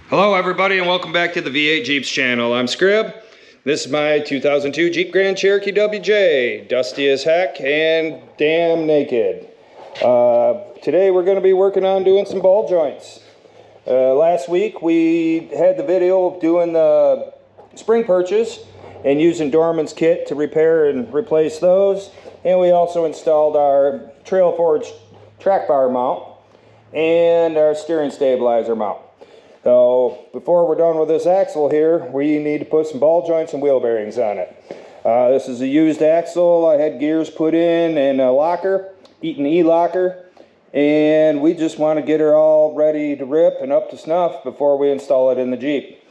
Hello everybody and welcome back to the V8 Jeeps channel. I'm Scrib. This is my 2002 Jeep Grand Cherokee WJ. Dusty as heck and damn naked. Today we're going to be working on doing some ball joints. Last week we had the video of doing the spring purchase and using Dorman's kit to repair and replace those. And we also installed our Trail Forge track bar mount and our steering stabilizer mount. So before we're done with this axle here, we need to put some ball joints and wheel bearings on it. This is a used axle. I had gears put in and a locker, Eaton E-locker, and we just want to get her all ready to rip and up to snuff before we install it in the Jeep.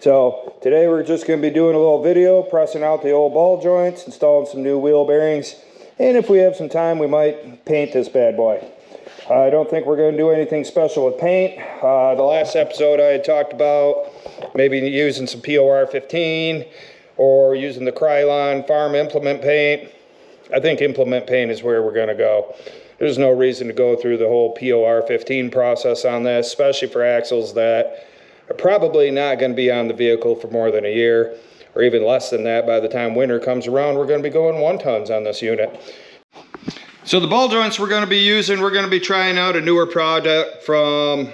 So today we're just going to be doing a little video, pressing out the old ball joints, installing some new wheel bearings, and if we have some time we might paint this bad boy. I don't think we're going to do anything special with paint. The last episode I had talked about maybe using some POR 15 or using the Krylon farm implement paint. I think implement paint is where we're going to go. There's no reason to go through the whole POR 15 process on this, especially for axles that are probably not going to be on the vehicle for more than a year, or even less than that. By the time winter comes around, we're going to be going 1 tons on this unit. So the ball joints we're going to be using, we're going to be trying out a newer product from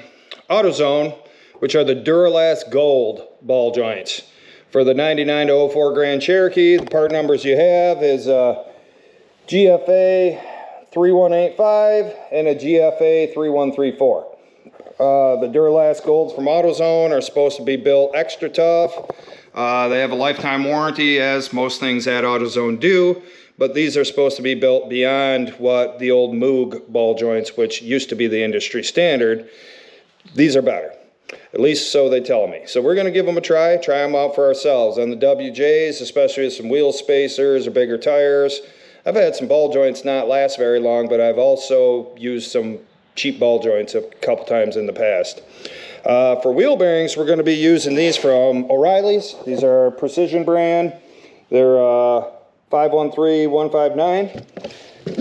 AutoZone, which are the Duralast Gold ball joints. For the 99 to 04 Grand Cherokee, the part numbers you have is a GFA 3185 and a GFA 3134. The Duralast Golds from AutoZone are supposed to be built extra tough. They have a lifetime warranty, as most things at AutoZone do. But these are supposed to be built beyond what the old Moog ball joints, which used to be the industry standard. These are better. At least so they tell me. So we're going to give them a try them out for ourselves. On the WJs, especially with some wheel spacers or bigger tires, I've had some ball joints not last very long, but I've also used some cheap ball joints a couple times in the past. For wheel bearings, we're going to be using these from O'Reilly's. These are Precision brand. They're 513159.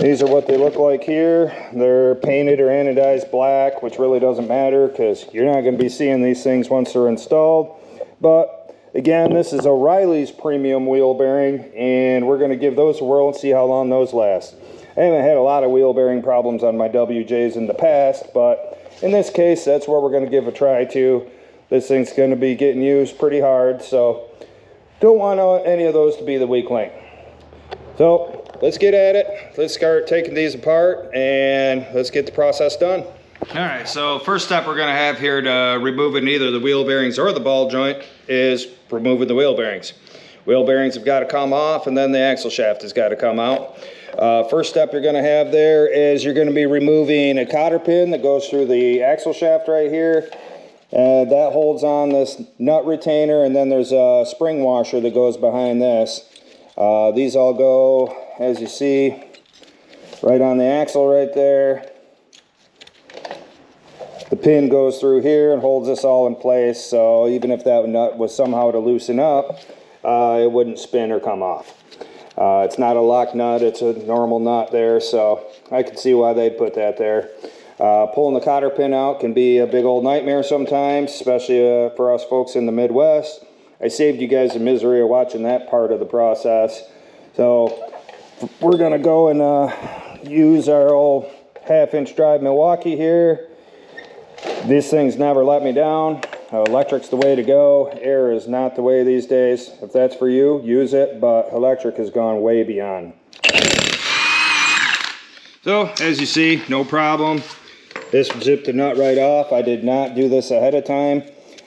These are what they look like here. They're painted or anodized black, which really doesn't matter because you're not going to be seeing these things once they're installed. But again, this is O'Reilly's premium wheel bearing, and we're going to give those a whirl and see how long those last. I haven't had a lot of wheel bearing problems on my WJs in the past, but in this case, that's what we're going to give a try to. This thing's going to be getting used pretty hard, so don't want any of those to be the weak link. So let's get at it. Let's start taking these apart and let's get the process done. All right, so first step we're going to have here to removing either the wheel bearings or the ball joint is removing the wheel bearings. Wheel bearings have got to come off, and then the axle shaft has got to come out. First step you're going to have there is you're going to be removing a cotter pin that goes through the axle shaft right here. That holds on this nut retainer, and then there's a spring washer that goes behind this. These all go, as you see, right on the axle right there. The pin goes through here and holds this all in place, so even if that nut was somehow to loosen up, it wouldn't spin or come off. It's not a lock nut, it's a normal nut there, so I can see why they'd put that there. Pulling the cotter pin out can be a big old nightmare sometimes, especially for us folks in the Midwest. I saved you guys the misery of watching that part of the process. So we're going to go and use our old 1/2-inch drive Milwaukee here. These things never let me down. Electric's the way to go. Air is not the way these days. If that's for you, use it, but electric has gone way beyond. So as you see, no problem. This zipped the nut right off. I did not do this ahead of time.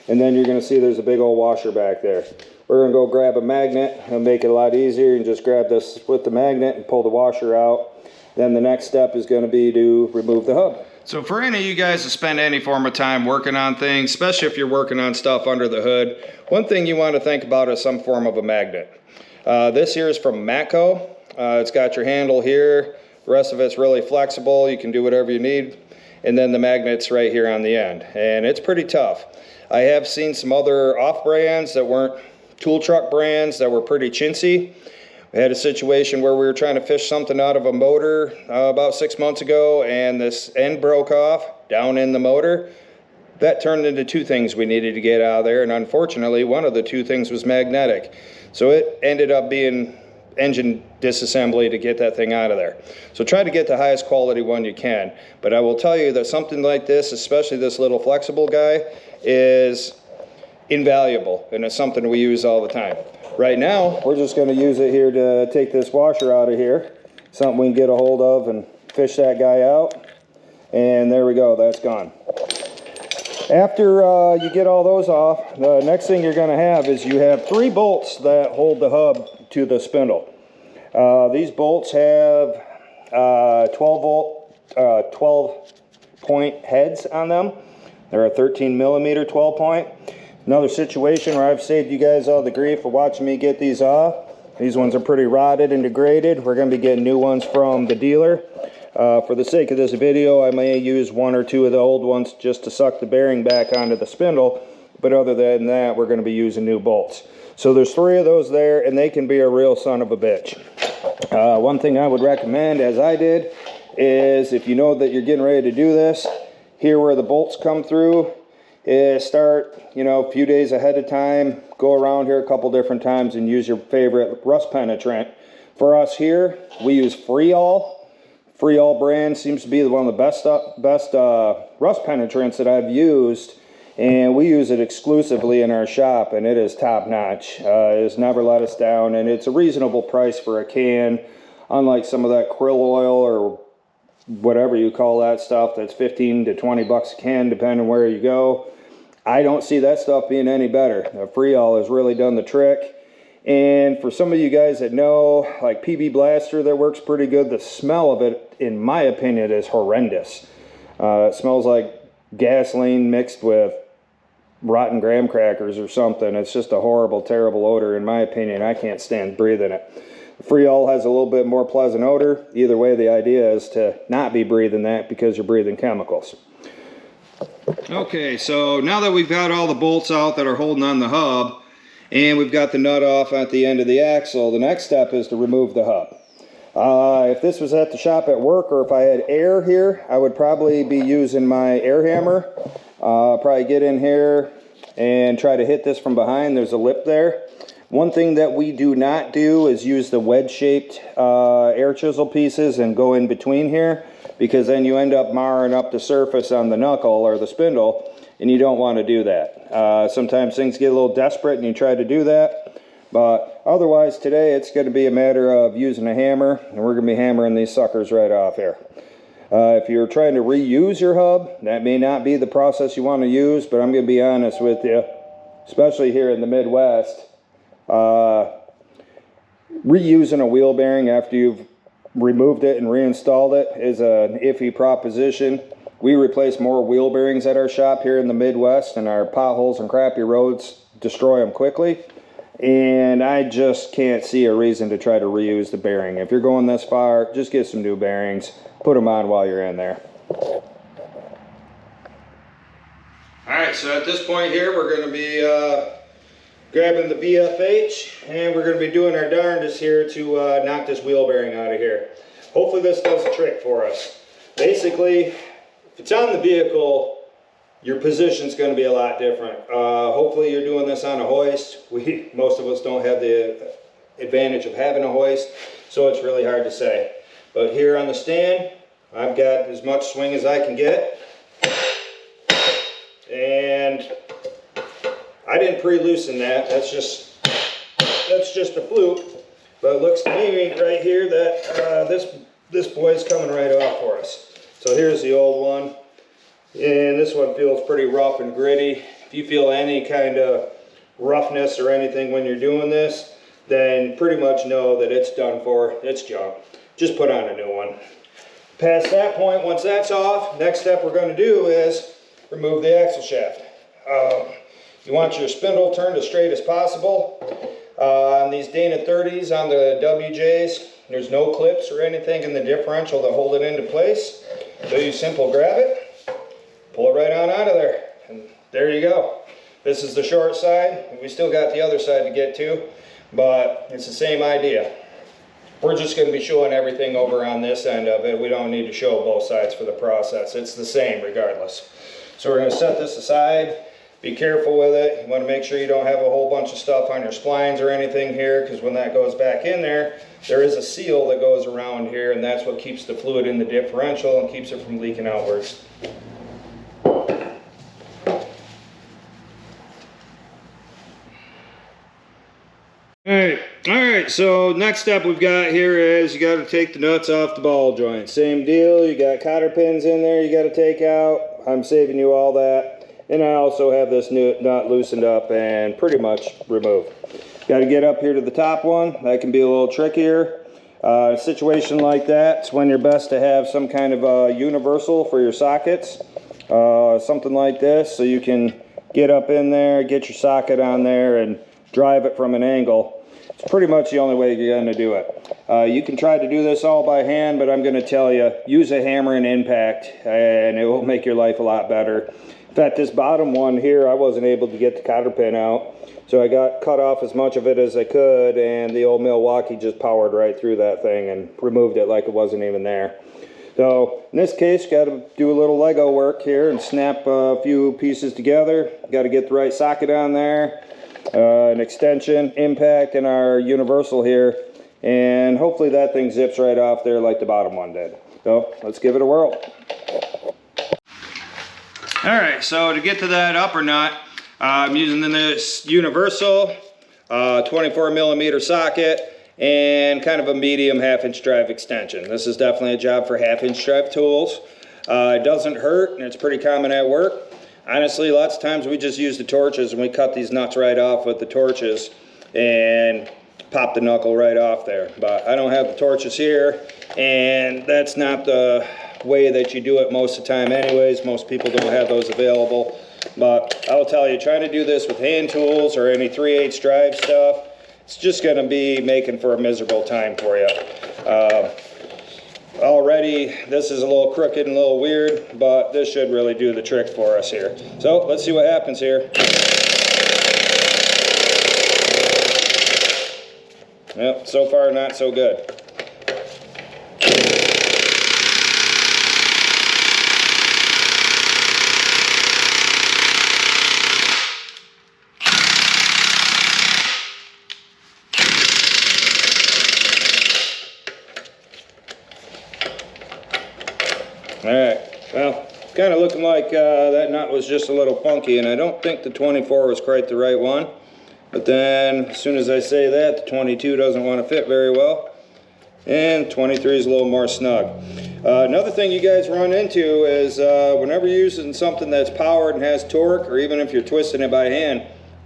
And then you're going to see there's a big old washer back there. We're going to go grab a magnet. It'll make it a lot easier. You can just grab this with the magnet and pull the washer out. Then the next step is going to be to remove the hub. So for any of you guys that spend any form of time working on things, especially if you're working on stuff under the hood, one thing you want to think about is some form of a magnet. This here is from Matco. It's got your handle here. The rest of it's really flexible. You can do whatever you need. And then the magnet's right here on the end. And it's pretty tough. I have seen some other off brands that weren't tool truck brands that were pretty chintzy. We had a situation where we were trying to fish something out of a motor about 6 months ago, and this end broke off down in the motor. that turned into two things we needed to get out of there, and unfortunately one of the two things was magnetic. So it ended up being engine disassembly to get that thing out of there. So try to get the highest quality one you can. But I will tell you that something like this, especially this little flexible guy, is invaluable, and it's something we use all the time. Right now, we're just going to use it here to take this washer out of here. Something we can get a hold of and fish that guy out. And there we go, that's gone. After you get all those off, the next thing you're going to have is you have 3 bolts that hold the hub to the spindle. These bolts have 12 point heads on them. They're a 13 millimeter 12 point. Another situation where I've saved you guys all the grief for watching me get these off. These ones are pretty rotted and degraded. We're going to be getting new ones from the dealer. For the sake of this video, I may use 1 or 2 of the old ones just to suck the bearing back onto the spindle. But other than that, we're going to be using new bolts. So there's 3 of those there, and they can be a real son of a bitch. One thing I would recommend, as I did, is if you know that you're getting ready to do this, here where the bolts come through, is start, a few days ahead of time, go around here a couple different times and use your favorite rust penetrant. For us here, we use Freeall. Freeall brand seems to be one of the best rust penetrants that I've used, and we use it exclusively in our shop, and it is top notch. It has never let us down, and it's a reasonable price for a can, unlike some of that krill oil or whatever you call that stuff that's 15 to 20 bucks a can depending on where you go. I don't see that stuff being any better. Freeall has really done the trick. And for some of you guys that know, like PB Blaster, that works pretty good. The smell of it, in my opinion, is horrendous. It smells like gasoline mixed with rotten graham crackers or something. It's just a horrible, terrible odor, in my opinion. I can't stand breathing it. Freeall has a little bit more pleasant odor. Either way, the idea is to not be breathing that because you're breathing chemicals. Okay, so now that we've got all the bolts out that are holding on the hub, and we've got the nut off at the end of the axle, the next step is to remove the hub. If this was at the shop at work, or if I had air here, I would probably be using my air hammer. Probably get in here and try to hit this from behind. There's a lip there. One thing that we do not do is use the wedge-shaped air chisel pieces and go in between here, because then you end up marring up the surface on the knuckle or the spindle, and you don't want to do that. Sometimes things get a little desperate and you try to do that, but otherwise today it's going to be a matter of using a hammer, and we're going to be hammering these suckers right off here. If you're trying to reuse your hub, that may not be the process you want to use, but I'm going to be honest with you, especially here in the Midwest, reusing a wheel bearing after you've removed it and reinstalled it is an iffy proposition. We replace more wheel bearings at our shop here in the Midwest, and our potholes and crappy roads destroy them quickly, and I just can't see a reason to try to reuse the bearing. If you're going this far, just get some new bearings, put them on while you're in there. Alright, so at this point here we're going to be grabbing the BFH, and we're going to be doing our darndest here to knock this wheel bearing out of here. Hopefully this does the trick for us. Basically, if it's on the vehicle, your position's going to be a lot different. Hopefully you're doing this on a hoist. Most of us don't have the advantage of having a hoist, so it's really hard to say. But here on the stand, I've got as much swing as I can get, and I didn't pre-loosen that. That's just a fluke. But it looks to me right here that this boy's coming right off for us. So here's the old one, and this one feels pretty rough and gritty. If you feel any kind of roughness or anything when you're doing this, then pretty much know that it's done for. It's junk. Just put on a new one. Past that point, once that's off, next step we're going to do is remove the axle shaft. You want your spindle turned as straight as possible. On these Dana 30s, on the WJs, there's no clips or anything in the differential that hold it into place. So you simply grab it, pull it right on out of there, and there you go. This is the short side. We still got the other side to get to, but it's the same idea. We're just going to be showing everything over on this end of it. We don't need to show both sides for the process. It's the same regardless. So we're going to set this aside. Be careful with it. You want to make sure you don't have a whole bunch of stuff on your splines or anything here, because when that goes back in there, there is a seal that goes around here, and that's what keeps the fluid in the differential and keeps it from leaking outwards. Alright, so next step we've got here is you got to take the nuts off the ball joint. Same deal, you got cotter pins in there you got to take out. I'm saving you all that. And I also have this nut loosened up and pretty much removed. Got to get up here to the top one. That can be a little trickier. A situation like that, it's when you're best to have some kind of a universal for your sockets. Something like this, so you can get up in there, get your socket on there, and drive it from an angle. It's pretty much the only way you're going to do it. You can try to do this all by hand, but I'm going to tell you, use a hammer and impact, and it will make your life a lot better. In fact, this bottom one here, I wasn't able to get the cotter pin out, so I got cut off as much of it as I could, and the old Milwaukee just powered right through that thing and removed it like it wasn't even there. So in this case, got to do a little Lego work here and snap a few pieces together. Got to get the right socket on there, an extension, impact, and our universal here, and hopefully that thing zips right off there like the bottom one did. So let's give it a whirl. Alright, so to get to that upper nut, I'm using this universal 24mm socket and kind of a medium 1/2" drive extension. This is definitely a job for 1/2" drive tools. It doesn't hurt, and it's pretty common at work. Honestly, lots of times we just use the torches and we cut these nuts right off with the torches and pop the knuckle right off there. But I don't have the torches here, and that's not the way that you do it most of the time anyways. Most people don't have those available. But I'll tell you, trying to do this with hand tools or any 3/8 drive stuff, it's just going to be making for a miserable time for you. Already this is a little crooked and a little weird, but this should really do the trick for us here. So let's see what happens here. Yep, so far not so good. Alright, well, kind of looking like that nut was just a little funky, and I don't think the 24 was quite the right one. But then, as soon as I say that, the 22 doesn't want to fit very well, and 23 is a little more snug. Another thing you guys run into is whenever you're using something that's powered and has torque, or even if you're twisting it by hand,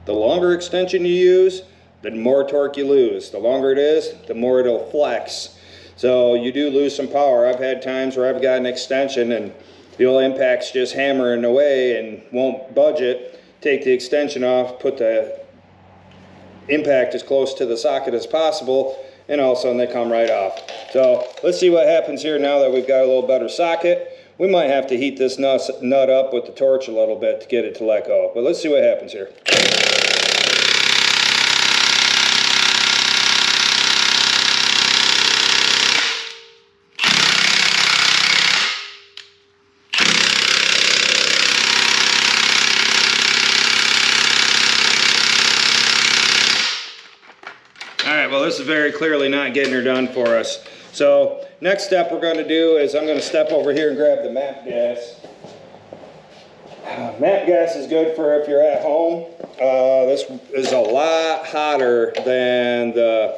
the longer extension you use, the more torque you lose. The longer it is, the more it'll flex. So you do lose some power. I've had times where I've got an extension and the old impact's just hammering away and won't budge it. Take the extension off, put the impact as close to the socket as possible, and all of a sudden they come right off. So let's see what happens here now that we've got a little better socket. We might have to heat this nut up with the torch a little bit to get it to let go. But let's see what happens here. Alright, well this is very clearly not getting her done for us. So next step we're going to do is I'm going to step over here and grab the MAP gas. MAP gas is good for if you're at home. This is a lot hotter than the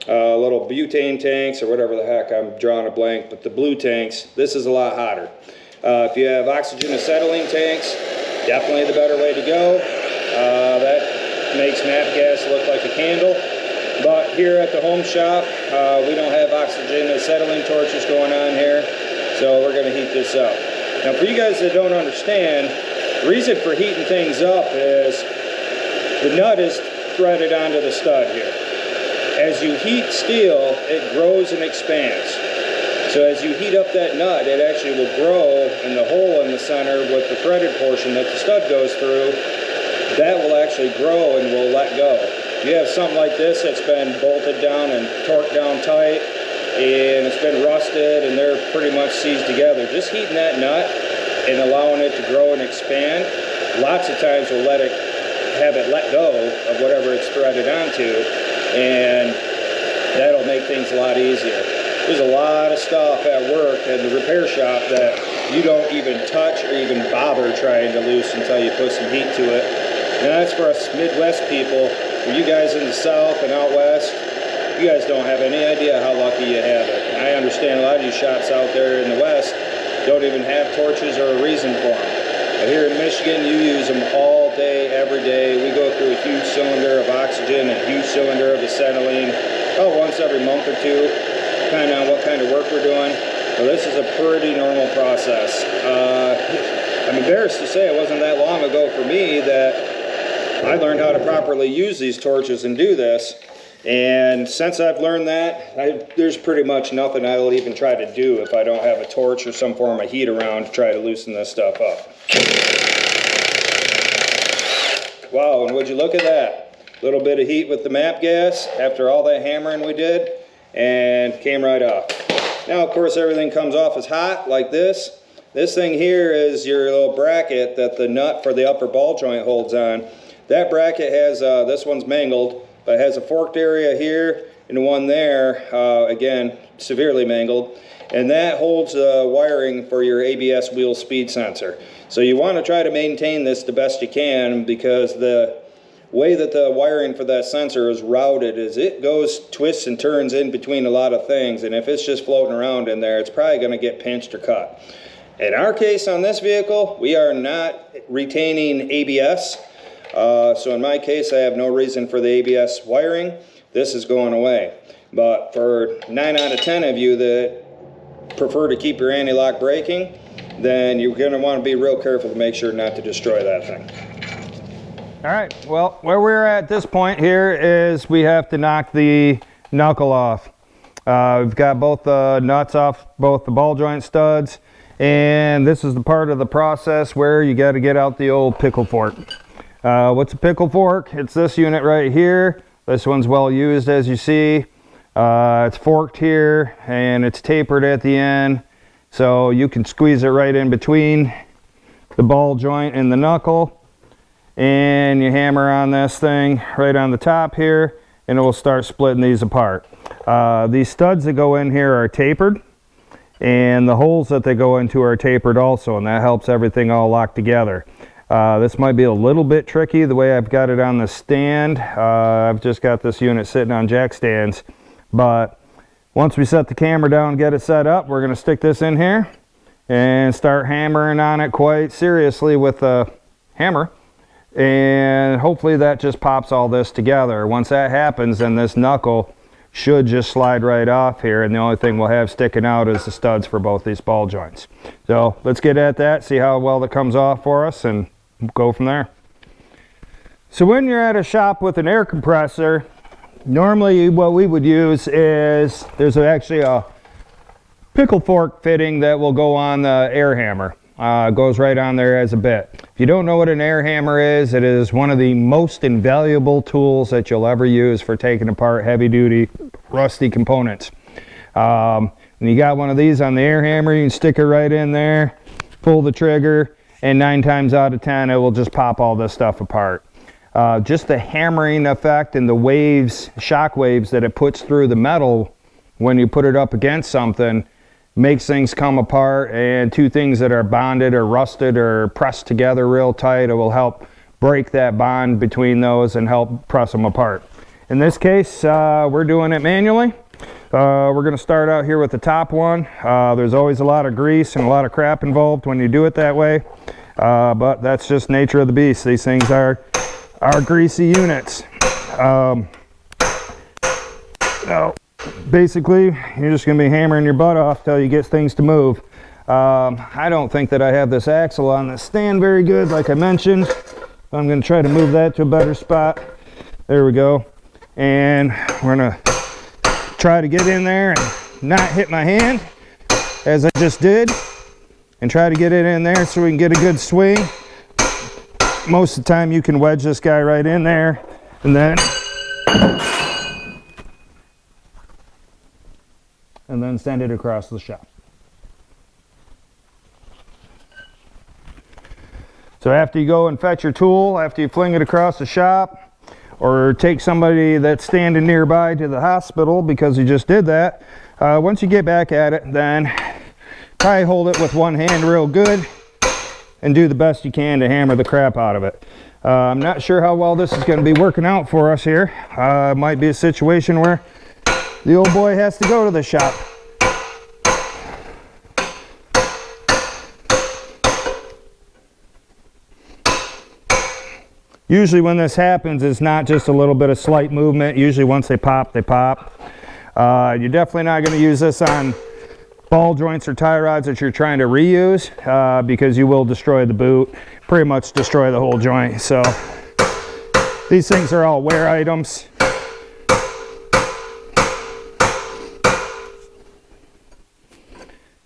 little butane tanks or whatever the heck, I'm drawing a blank, but the blue tanks, this is a lot hotter. If you have oxygen acetylene tanks, definitely the better way to go. That makes MAP gas look like a candle. But here at the home shop, we don't have oxygen acetylene torches going on here, so we're going to heat this up. Now for you guys that don't understand, the reason for heating things up is the nut is threaded onto the stud here. As you heat steel, it grows and expands. So as you heat up that nut, it actually will grow, and the hole in the center with the threaded portion that the stud goes through, that will actually grow and will let go. You have something like this that's been bolted down and torqued down tight, and it's been rusted and they're pretty much seized together. Just heating that nut and allowing it to grow and expand, lots of times we'll have it let go of whatever it's threaded onto, and that'll make things a lot easier. There's a lot of stuff at work and the repair shop that you don't even touch or even bother trying to loosen until you put some heat to it. And that's for us Midwest people. For you guys in the South and out West, you guys don't have any idea how lucky you have it. And I understand a lot of you shops out there in the West don't even have torches or a reason for them. But here in Michigan, you use them all day, every day. We go through a huge cylinder of oxygen and a huge cylinder of acetylene about once every month or two, depending on what kind of work we're doing. So this is a pretty normal process. I'm embarrassed to say it wasn't that long ago for me that I learned how to properly use these torches and do this. And since I've learned that, there's pretty much nothing I'll even try to do if I don't have a torch or some form of heat around to try to loosen this stuff up. Wow, and would you look at that? A little bit of heat with the MAP gas after all that hammering we did, and came right off. Now, of course, everything comes off as hot like this. This thing here is your little bracket that the nut for the upper ball joint holds on. That bracket has, this one's mangled, but it has a forked area here and one there, again, severely mangled. And that holds wiring for your ABS wheel speed sensor. So you want to try to maintain this the best you can, because the way that the wiring for that sensor is routed is it goes, twists and turns in between a lot of things, and if it's just floating around in there, it's probably going to get pinched or cut. In our case on this vehicle, we are not retaining ABS. So in my case, I have no reason for the ABS wiring. This is going away. But for 9 out of 10 of you that prefer to keep your anti-lock braking, then you're going to want to be real careful to make sure not to destroy that thing. All right, well, where we're at this point here is we have to knock the knuckle off. We've got both the nuts off, both the ball joint studs, and this is the part of the process where you got to get out the old pickle fork. What's a pickle fork? It's this unit right here. This one's well used, as you see. It's forked here and it's tapered at the end, so you can squeeze it right in between the ball joint and the knuckle, and you hammer on this thing right on the top here, and it will start splitting these apart. These studs that go in here are tapered, and the holes that they go into are tapered also, and that helps everything all lock together. This might be a little bit tricky the way I've got it on the stand. I've just got this unit sitting on jack stands, but once we set the camera down and get it set up, we're going to stick this in here and start hammering on it quite seriously with a hammer, and hopefully that just pops all this together. Once that happens, then this knuckle should just slide right off here, and the only thing we'll have sticking out is the studs for both these ball joints. So let's get at that, see how well that comes off for us, and go from there. So when you're at a shop with an air compressor, normally what we would use is there's actually a pickle fork fitting that will go on the air hammer. It goes right on there as a bit. If you don't know what an air hammer is, it is one of the most invaluable tools that you'll ever use for taking apart heavy duty rusty components. When you got one of these on the air hammer, you can stick it right in there, pull the trigger, and 9 times out of 10 it will just pop all this stuff apart. Just the hammering effect and the waves, shock waves that it puts through the metal when you put it up against something makes things come apart, and two things that are bonded or rusted or pressed together real tight, it will help break that bond between those and help press them apart. In this case, we're doing it manually. We're going to start out here with the top one. There's always a lot of grease and a lot of crap involved when you do it that way, but that's just nature of the beast. These things are greasy units. Basically, you're just going to be hammering your butt off till you get things to move. I don't think that I have this axle on the stand very good, like I mentioned. I'm going to try to move that to a better spot. There we go. And we're going to try to get in there and not hit my hand, as I just did, and try to get it in there so we can get a good swing. Most of the time you can wedge this guy right in there, and then send it across the shop. So after you go and fetch your tool, after you fling it across the shop, or take somebody that's standing nearby to the hospital because you just did that, once you get back at it, then probably hold it with one hand real good and do the best you can to hammer the crap out of it. I'm not sure how well this is going to be working out for us here. It might be a situation where the old boy has to go to the shop. Usually when this happens, it's not just a little bit of slight movement. Usually once they pop, they pop. You're definitely not going to use this on ball joints or tie rods that you're trying to reuse, because you will destroy the boot, pretty much destroy the whole joint. So these things are all wear items.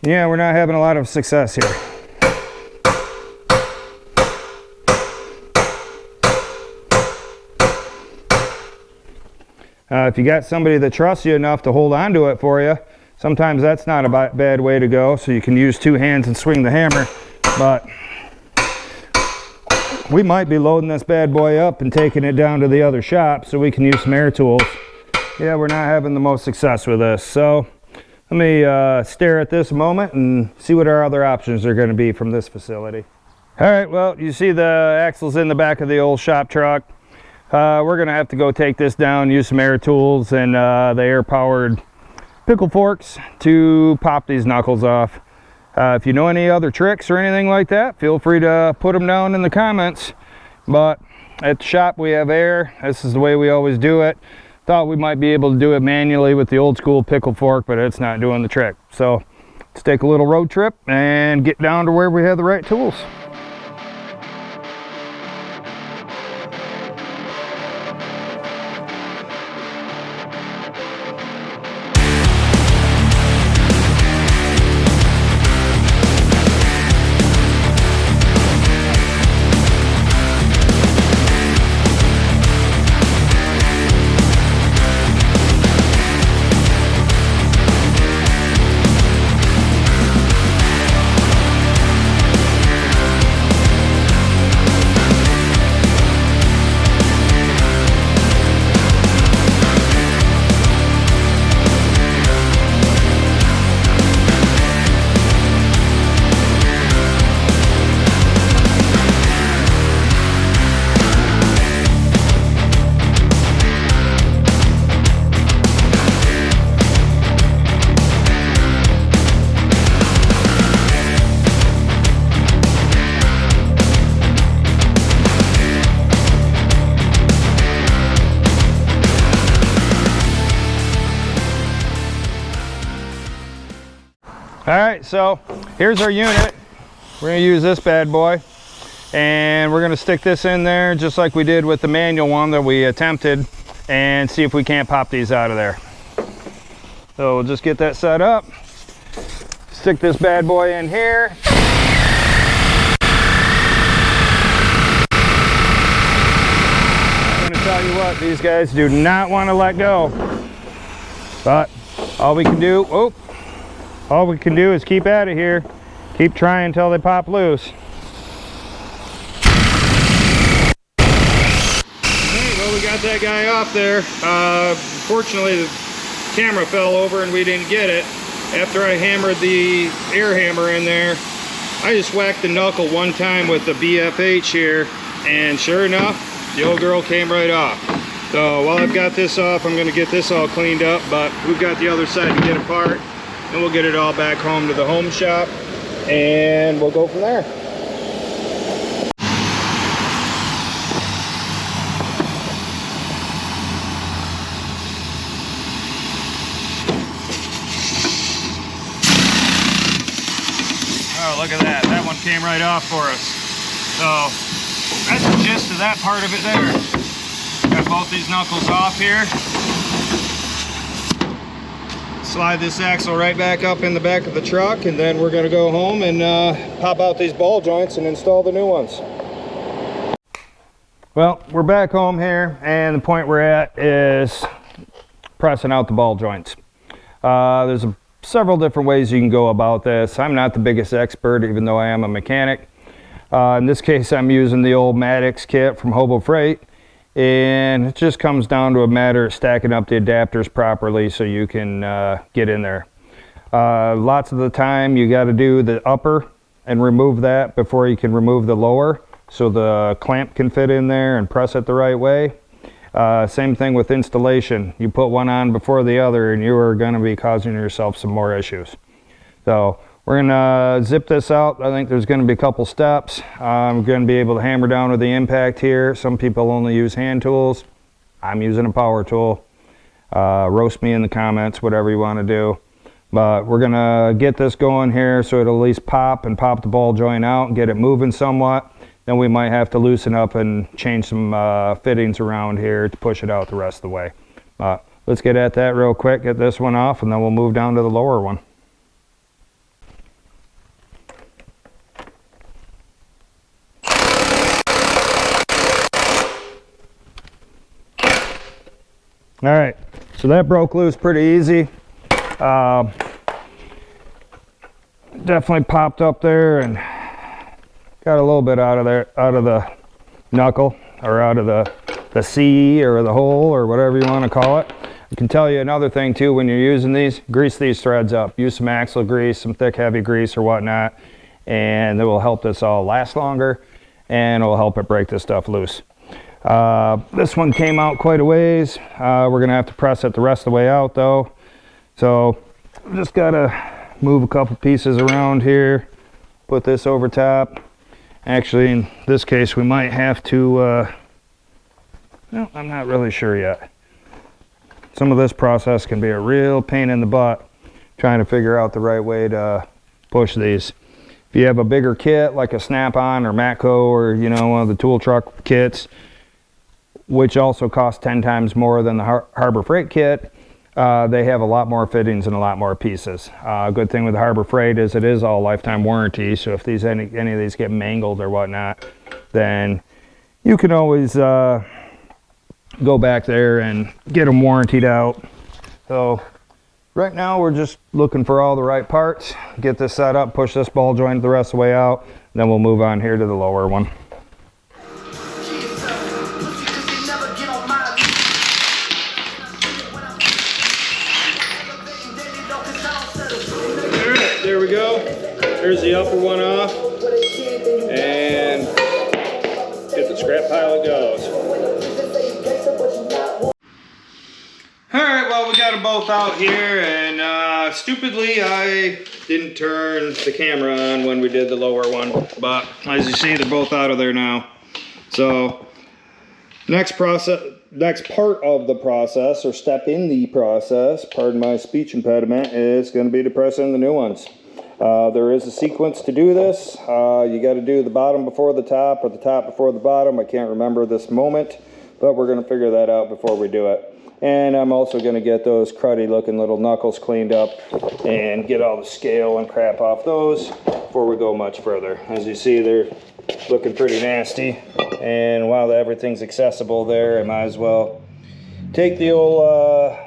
Yeah, we're not having a lot of success here. If you got somebody that trusts you enough to hold on to it for you, sometimes that's not a bad way to go. So you can use two hands and swing the hammer. But we might be loading this bad boy up and taking it down to the other shop so we can use some air tools. Yeah, we're not having the most success with this. So let me stare at this a moment and see what our other options are going to be from this facility. All right, well, you see the axles in the back of the old shop truck. We're going to have to go take this down, use some air tools and the air-powered pickle forks to pop these knuckles off. If you know any other tricks or anything like that, feel free to put them down in the comments. But at the shop we have air. This is the way we always do it. Thought we might be able to do it manually with the old school pickle fork, but it's not doing the trick. So let's take a little road trip and get down to where we have the right tools. All right, so here's our unit. We're gonna use this bad boy and we're gonna stick this in there just like we did with the manual one that we attempted and see if we can't pop these out of there. So we'll just get that set up, stick this bad boy in here. I'm gonna tell you what, these guys do not want to let go, but all we can do, all we can do is keep out of here, keep trying until they pop loose. Hey, well, we got that guy off there. Fortunately, the camera fell over and we didn't get it. After I hammered the air hammer in there, I just whacked the knuckle one time with the BFH here, and sure enough, the old girl came right off. So while I've got this off, I'm going to get this all cleaned up, but we've got the other side to get apart. And we'll get it all back home to the home shop and we'll go from there. Oh, look at that. That one came right off for us. So that's the gist of that part of it there. Got both these knuckles off here. Slide this axle right back up in the back of the truck, and then we're going to go home and pop out these ball joints and install the new ones. Well, we're back home here, and the point we're at is pressing out the ball joints. There's several different ways you can go about this. I'm not the biggest expert, even though I am a mechanic. In this case, I'm using the old Maddox kit from Hobo Freight, and it just comes down to a matter of stacking up the adapters properly so you can get in there. Lots of the time you got to do the upper and remove that before you can remove the lower, so the clamp can fit in there and press it the right way. Same thing with installation. You put one on before the other and you are going to be causing yourself some more issues. So we're going to zip this out. I think there's going to be a couple steps. I'm going to be able to hammer down with the impact here. Some people only use hand tools. I'm using a power tool. Roast me in the comments, whatever you want to do. But we're going to get this going here so it'll at least pop and pop the ball joint out and get it moving somewhat. Then we might have to loosen up and change some fittings around here to push it out the rest of the way. Let's get at that real quick, get this one off, and then we'll move down to the lower one. All right, so that broke loose pretty easy. Definitely popped up there and got a little bit out of there, out of the knuckle, or out of the C or the hole or whatever you want to call it. I can tell you another thing too, when you're using these, grease these threads up. Use some axle grease, some thick heavy grease or whatnot, and it will help this all last longer and it will help it break this stuff loose. This one came out quite a ways. We're gonna have to press it the rest of the way out though. So just gotta move a couple pieces around here, put this over top. Actually, in this case, we might have to, no, I'm not really sure yet. Some of this process can be a real pain in the butt, trying to figure out the right way to push these. If you have a bigger kit, like a Snap-on or Matco, or, you know, one of the tool truck kits, which also cost 10 times more than the Harbor Freight kit, they have a lot more fittings and a lot more pieces. Good thing with Harbor Freight is it is all lifetime warranty, so if these any of these get mangled or whatnot, then you can always go back there and get them warrantied out. So right now we're just looking for all the right parts, get this set up, push this ball joint the rest of the way out, then we'll move on here to the lower one. There we go. There's the upper one off, and get the scrap pile it goes. Alright, well, we got them both out here, and stupidly I didn't turn the camera on when we did the lower one, but as you see, they're both out of there now. So next part of the process, or step in the process, pardon my speech impediment, is going to be to press in the new ones. There is a sequence to do this. You got to do the bottom before the top, or the top before the bottom. I can't remember this moment, but we're going to figure that out before we do it. And I'm also going to get those cruddy looking little knuckles cleaned up and get all the scale and crap off those before we go much further. As you see, they're looking pretty nasty, and while everything's accessible there, I might as well take the old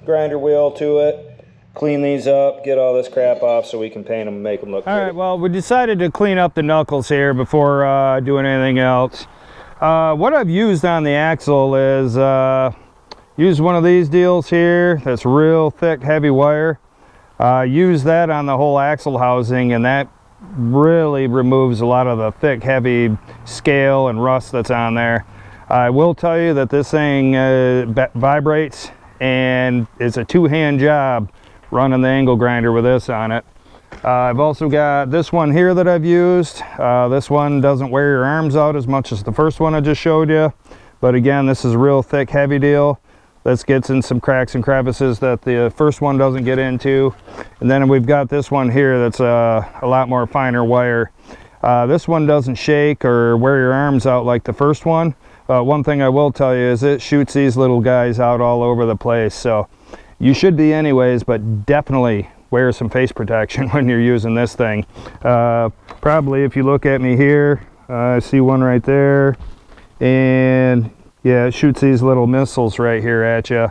grinder wheel to it, clean these up, get all this crap off so we can paint them and make them look pretty. All right, well, we decided to clean up the knuckles here before doing anything else. What I've used on the axle is use one of these deals here that's real thick, heavy wire. Use that on the whole axle housing, and that really removes a lot of the thick, heavy scale and rust that's on there. I will tell you that this thing vibrates, and it's a two-hand job running the angle grinder with this on it. I've also got this one here that I've used. This one doesn't wear your arms out as much as the first one I just showed you, but again, this is a real thick, heavy deal. This gets in some cracks and crevices that the first one doesn't get into. And then we've got this one here that's a lot more finer wire. This one doesn't shake or wear your arms out like the first one. One thing I will tell you is it shoots these little guys out all over the place. So you should be anyways, but definitely wear some face protection when you're using this thing. Probably if you look at me here, I see one right there. And yeah, it shoots these little missiles right here at you,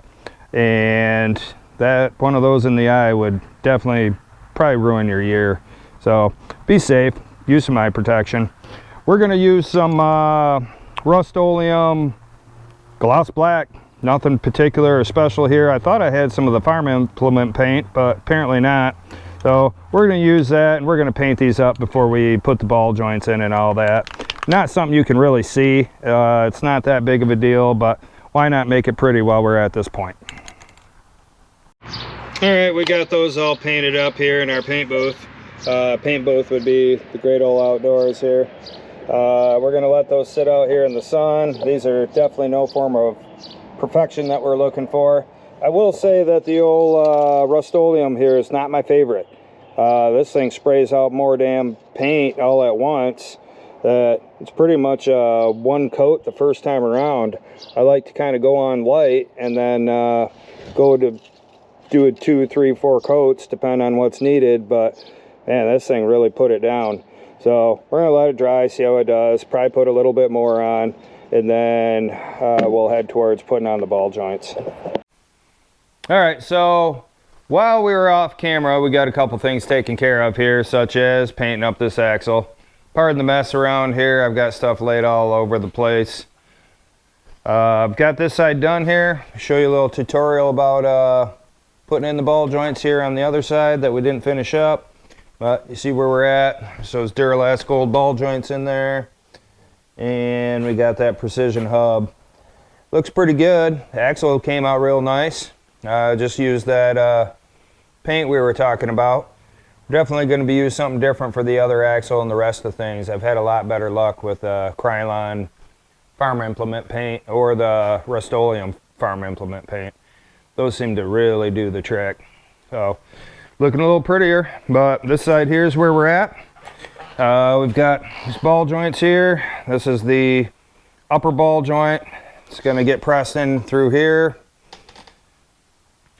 and that one of those in the eye would definitely probably ruin your year. So be safe, use some eye protection. we're going to use some Rust-Oleum gloss black. Nothing particular or special here. I thought I had some of the farm implement paint, but apparently not. So we're going to use that, and we're going to paint these up before we put the ball joints in and all that. Not something you can really see. It's not that big of a deal, but why not make it pretty while we're at this point? All right, we got those all painted up here in our paint booth. Paint booth would be the great old outdoors here. We're going to let those sit out here in the sun. These are definitely no form of perfection that we're looking for. I will say that the old Rust-Oleum here is not my favorite. This thing sprays out more damn paint all at once. It's pretty much one coat the first time around. I like to kind of go on light and then go to do it 2, 3, 4 coats, depending on what's needed. But man, this thing really put it down. So we're gonna let it dry, see how it does. Probably put a little bit more on, and then we'll head towards putting on the ball joints. All right, so while we were off camera, we got a couple things taken care of here, such as painting up this axle. Pardon the mess around here. I've got stuff laid all over the place. I've got this side done here. I'll show you a little tutorial about putting in the ball joints here on the other side that we didn't finish up. But you see where we're at. So it's Duralast gold ball joints in there. And we got that precision hub. Looks pretty good. The axle came out real nice. Just used that paint we were talking about. We're definitely going to be using something different for the other axle and the rest of the things. I've had a lot better luck with Krylon farm implement paint or the Rust-Oleum farm implement paint. Those seem to really do the trick. So looking a little prettier, but this side here is where we're at. We've got these ball joints here. This is the upper ball joint. It's going to get pressed in through here.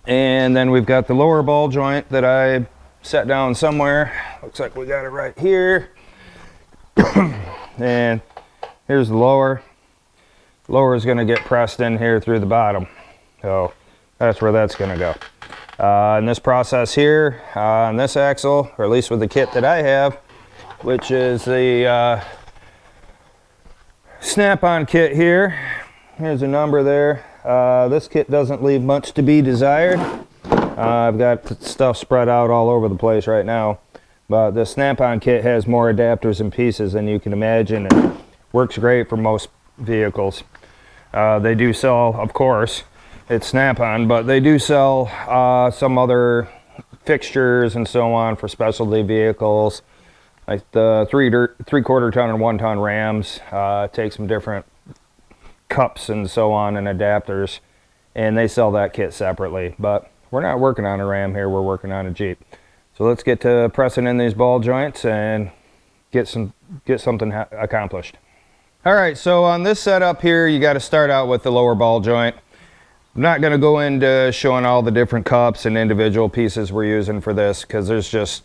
And then we've got the lower ball joint that I set down somewhere. Looks like we got it right here. And here's the lower. Lower is going to get pressed in here through the bottom. So that's where that's going to go. In this process here, on this axle, or at least with the kit that I have, which is the snap-on kit here. Here's a number there. This kit doesn't leave much to be desired. I've got stuff spread out all over the place right now. But the snap-on kit has more adapters and pieces than you can imagine. It works great for most vehicles. They do sell, of course, it's snap-on, but they do sell some other fixtures and so on for specialty vehicles. Like the 3/4 ton and 1 ton Rams take some different cups and so on and adapters, and they sell that kit separately. But we're not working on a Ram here, we're working on a Jeep. So let's get to pressing in these ball joints and get something accomplished. All right, so on this setup here, you got to start out with the lower ball joint. I'm not going to go into showing all the different cups and individual pieces we're using for this, because there's just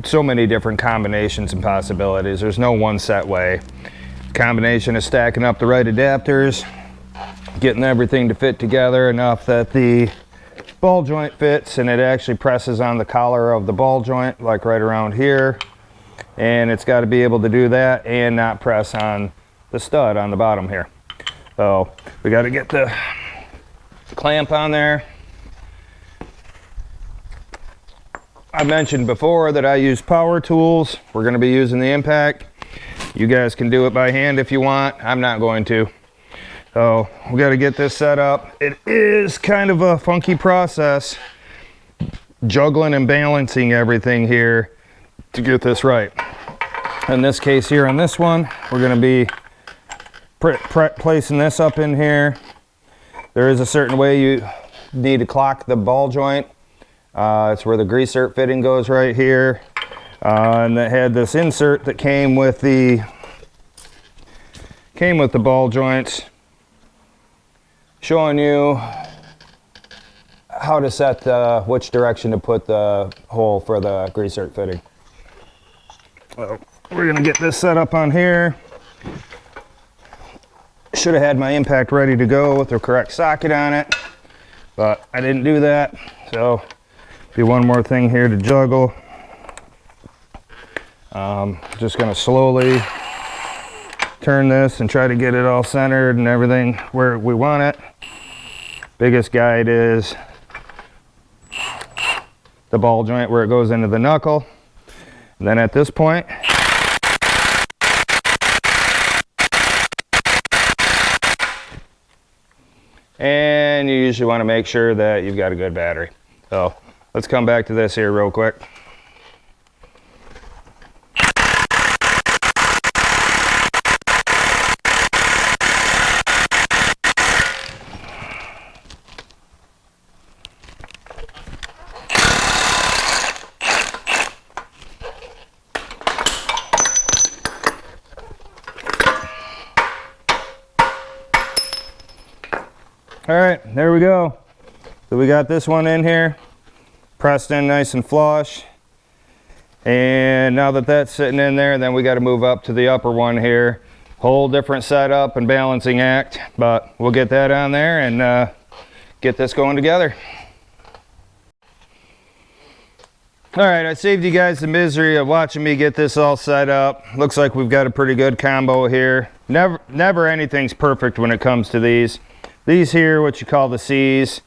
so many different combinations and possibilities. There's no one set way. Combination is stacking up the right adapters, getting everything to fit together enough that the ball joint fits and it actually presses on the collar of the ball joint, like right around here. And it's got to be able to do that and not press on the stud on the bottom here. So we got to get the clamp on there. I mentioned before that I use power tools. We're going to be using the impact. You guys can do it by hand if you want. I'm not going to. So we got to get this set up. It is kind of a funky process, juggling and balancing everything here to get this right. In this case here on this one, we're going to be placing this up in here. There is a certain way you need to clock the ball joint. It's where the greaser fitting goes right here. And that had this insert that came with the ball joints, showing you how to set which direction to put the hole for the greaser fitting. So we're gonna get this set up on here. Should have had my impact ready to go with the correct socket on it, but I didn't do that. So be one more thing here to juggle. Just gonna slowly turn this and try to get it all centered and everything where we want it. Biggest guide is the ball joint where it goes into the knuckle. And then at this point, and you usually want to make sure that you've got a good battery. So let's come back to this here real quick. All right, there we go. So we got this one in here, pressed in nice and flush. And now that that's sitting in there, then we got to move up to the upper one here. Whole different setup and balancing act, but we'll get that on there and get this going together. All right, I saved you guys the misery of watching me get this all set up. Looks like we've got a pretty good combo here. Never anything's perfect when it comes to these. These here, what you call the C's,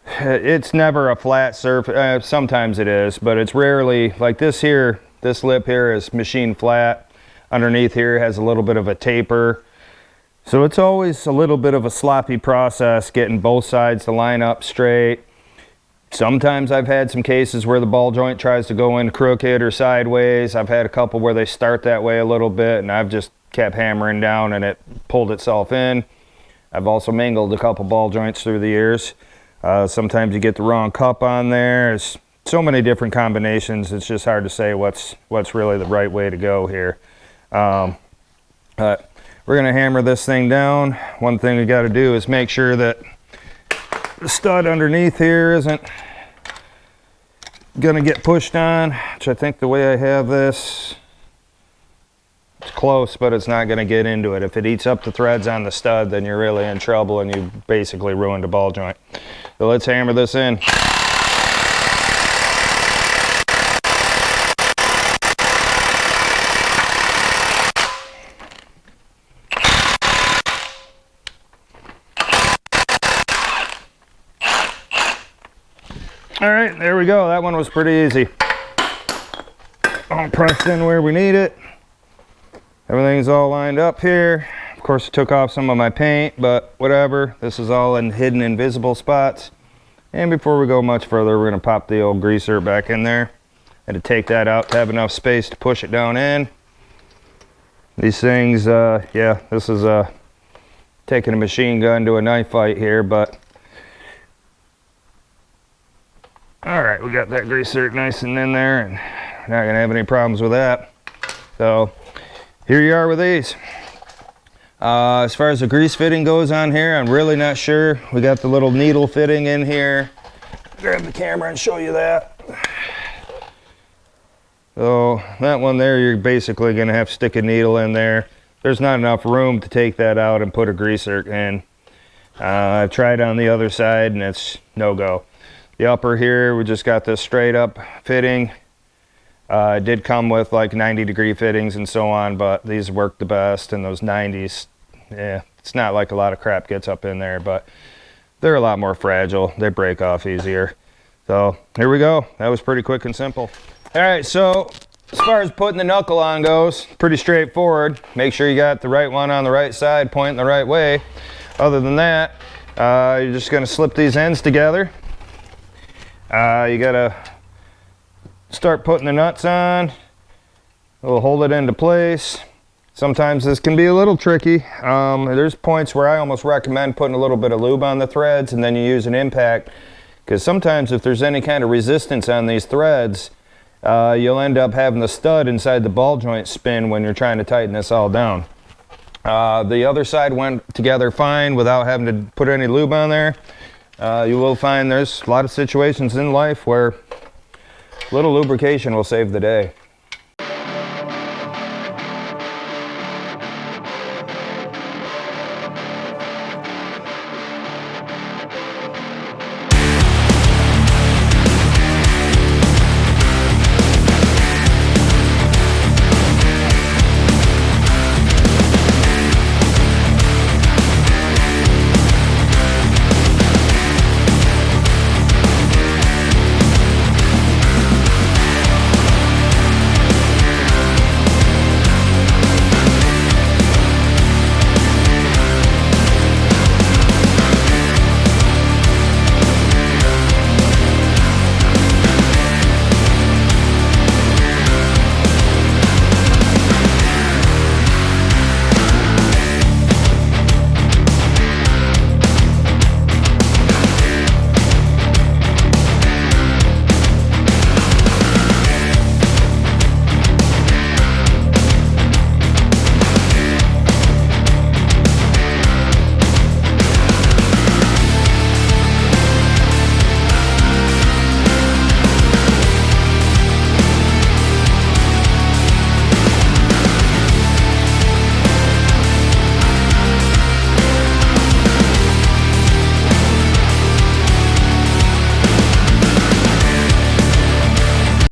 it's never a flat surface. Sometimes it is, but it's rarely. Like this here, this lip here is machined flat. Underneath here has a little bit of a taper. So it's always a little bit of a sloppy process getting both sides to line up straight. Sometimes I've had some cases where the ball joint tries to go in crooked or sideways. I've had a couple where they start that way a little bit and I've just kept hammering down and it pulled itself in. I've also mangled a couple ball joints through the years. Sometimes you get the wrong cup on there. There's so many different combinations. It's just hard to say what's really the right way to go here. But we're gonna hammer this thing down. One thing we got to do is make sure that the stud underneath here isn't gonna get pushed on, which I think the way I have this, it's close, but it's not going to get into it. If it eats up the threads on the stud, then you're really in trouble and you basically ruined a ball joint. So let's hammer this in. All right, there we go. That one was pretty easy. All pressed in where we need it. Everything's all lined up here. Of course, I took off some of my paint, but whatever. This is all in hidden invisible spots. And before we go much further, we're gonna pop the old greaser back in there. And to take that out to have enough space to push it down in. These things, yeah, this is taking a machine gun to a knife fight here, but all right, we got that greaser nice and in there and we're not gonna have any problems with that. So here you are with these. As far as the grease fitting goes on here, I'm really not sure. We got the little needle fitting in here. Grab the camera and show you that. So that one there, you're basically gonna have to stick a needle in there. There's not enough room to take that out and put a greaser in. I've tried on the other side and it's no go. The upper here, we just got this straight up fitting. It did come with like 90-degree fittings and so on, but these work the best, and those 90s, yeah, it's not like a lot of crap gets up in there, but they're a lot more fragile. They break off easier. So here we go. That was pretty quick and simple. All right, so as far as putting the knuckle on goes, pretty straightforward. Make sure you got the right one on the right side, pointing the right way. Other than that, you're just gonna slip these ends together. You gotta start putting the nuts on. We'll hold it into place. Sometimes this can be a little tricky. There's points where I almost recommend putting a little bit of lube on the threads and then you use an impact, because sometimes if there's any kind of resistance on these threads, you'll end up having the stud inside the ball joint spin when you're trying to tighten this all down. The other side went together fine without having to put any lube on there. You will find there's a lot of situations in life where little lubrication will save the day.